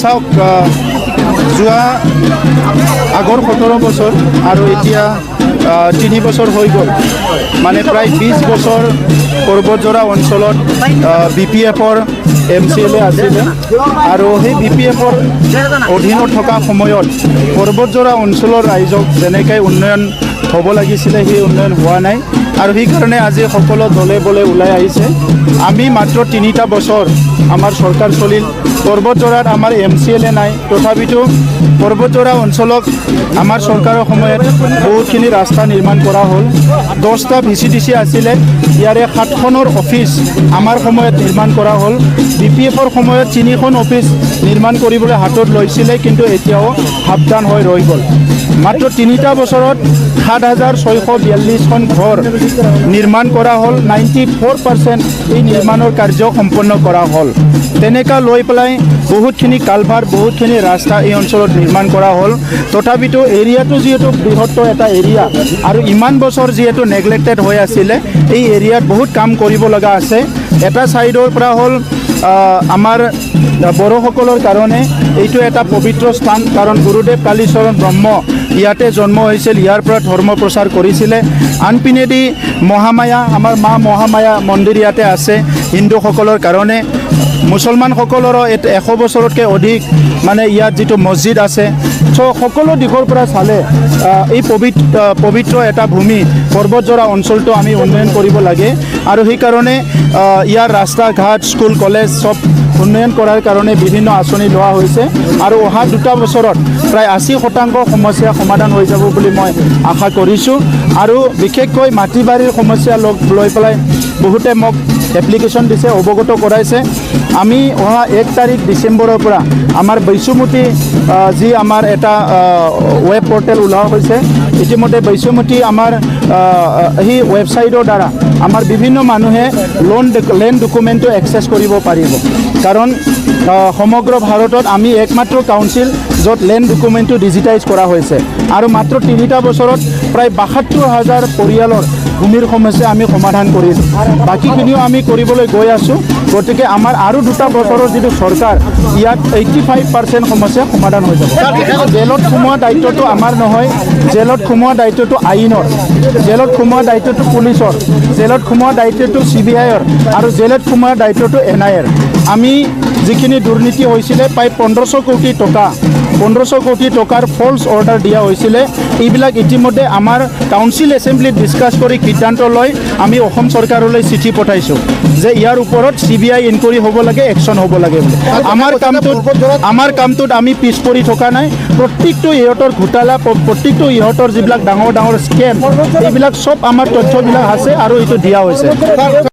চাওক যোৱা আগৰ 17 বছৰ আৰু এতিয়া 3 বছৰ হৈ গ'ল মানে প্ৰায় 20 বছৰ পৰ্বতজোৰা অঞ্চলত BPFৰ MCLA আছিলে আৰু সেই BPFৰ অধীনত থকা সময়ত পৰ্বতজোৰা অঞ্চলৰ ৰাইজক যেনেকৈ উন্নয়ন হ'ব লাগিছিলে সেই উন্নয়ন হোৱা নাই আৰু সেইকাৰণে আজি সকলো দলে বলে ওলাই আহিছে আমি মাত্ৰ 3টা বছৰ আমাৰ চৰকাৰ চলিল পৰ্বতজোৰাত আমাৰ MCLA নাই তথাপিতো পৰ্বতজোৰা অঞ্চলক আমাৰ চৰকাৰৰ সময়ত বহুতখিনি ৰাস্তা নিৰ্মাণ কৰা হ'ল 10টা VCDC আছিলে ইয়াৰে 7খনৰ অফিচ আমাৰ সময়ত নিৰ্মাণ কৰা হ'ল BPFৰ সময়ত 3খন অফিচ নিৰ্মাণ কৰিবলৈ হাতত লৈছিলে কিন্তু এতিয়াও সাৱধান হৈ ৰৈ গ'ল মাত্ৰ 3টা বছৰত 7,642খন ঘৰ নিৰ্মাণ কৰা হ'ল 94% এই নিৰ্মাণৰ কাৰ্য সম্পন্ন কৰা হ'ল তেনেকা লৈ পেলাই বহুতখিনি কালভাৰ বহুতখিনি ৰাস্তা এই অঞ্চলত নিৰ্মাণ কৰা হ'ল তথাপিতো এৰিয়াটো যিহেতু বৃহত্তৰ এটা এৰিয়া আৰু ইমান বছৰ যিহেতু নেগলেক্টেড হৈ আছিলে এই এৰিয়াত বহুত কাম কৰিব লগা আছে এটা সাইডৰ পৰা হ'ল আমাৰ বড়োসকলৰ কাৰণে এইটো এটা পবিত্ৰ স্থান কাৰণ গুৰুদেৱ কালীচৰণ ব্ৰহ্ম ইয়াতে জন্ম হৈছিল ইয়াৰ পৰা ধৰ্ম প্ৰচাৰ কৰিছিলে আনপিনেদি মহামায়া আমাৰ মা মহামায়া মন্দিৰ ইয়াতে আছে হিন্দুসকলৰ কাৰণে মুছলমানসকলৰো 100 বছৰতকৈ অধিক মানে ইয়াত যিটো মছজিদ আছে সকলো দিশৰ পৰা চালে এই পবিত্ৰ এটা ভূমি পৰ্বতজোৰা অঞ্চলটো আমি উন্নয়ন কৰিব লাগে আৰু সেইকাৰণে ইয়াৰ ৰাস্তা ঘাট স্কুল কলেজ সব উন্নয়ন কৰাৰ কাৰণে বিভিন্ন আঁচনি লোৱা হৈছে আৰু অহা 2টা বছৰত প্ৰায় 80% সমস্যা সমাধান হৈ যাব বুলি মই আশা কৰিছোঁ আৰু বিশেষকৈ মাটি বাৰীৰ সমস্যা লৈ পেলাই বহুতে মোক এপ্লিকেশ্যন দিছে অৱগত কৰাইছে আমি অহা 1 তাৰিখ ডিচেম্বৰৰ পৰা আমাৰ বৈশ্যমতী যি আমাৰ এটা ৱেব পৰ্টেল ওলোৱা হৈছে ইতিমধ্যে বৈশ্যমতী আমাৰ সেই ৱেবছাইটৰ দ্বাৰা আমাৰ বিভিন্ন মানুহে লেণ্ড ডকুমেণ্টটো এক্সেছ কৰিব পাৰিব কাৰণ সমগ্ৰ ভাৰতত আমি একমাত্ৰ কাউন্সিল য'ত লেণ্ড ডকুমেণ্টটো ডিজিটাইজ কৰা হৈছে আৰু মাত্ৰ 3টা বছৰত প্ৰায় 72,000 পৰিয়ালৰ ভূমিৰ সমস্যা আমি সমাধান কৰিছোঁ বাকীখিনিও আমি কৰিবলৈ গৈ আছোঁ গতিকে আমাৰ আৰু 2টা বছৰৰ যিটো চৰকাৰ ইয়াত 85% সমস্যা সমাধান হৈ যাব জেলত সোমোৱা দায়িত্বটো আমাৰ নহয় জেলত সোমোৱা দায়িত্বটো আইনৰ জেলত সোমোৱা দায়িত্বটো পুলিচৰ জেলত সোমোৱা দায়িত্বটো CBIৰ আৰু জেলত সোমোৱা দায়িত্বটো NIৰ আমি যিখিনি দুৰ্নীতি হৈছিলে প্ৰায় 1500 কোটি টকাৰ ফলছ অৰ্ডাৰ দিয়া হৈছিলে এইবিলাক ইতিমধ্যে আমাৰ কাউন্সিল এছেম্বলিত ডিছকাছ কৰি সিদ্ধান্ত লৈ আমি অসম চৰকাৰলৈ চিঠি পঠাইছোঁ যে ইয়াৰ ওপৰত CBI ইনকুৱাৰী হ'ব লাগে একশ্যন হ'ব লাগে বুলি আমাৰ কামটোত আমি পিছ পৰি থকা নাই প্ৰত্যেকটো ইহঁতৰ ঘোটালা প্ৰত্যেকটো ইহঁতৰ যিবিলাক ডাঙৰ স্কেম এইবিলাক সব আমাৰ তথ্যবিলাক আছে আৰু এইটো দিয়া হৈছে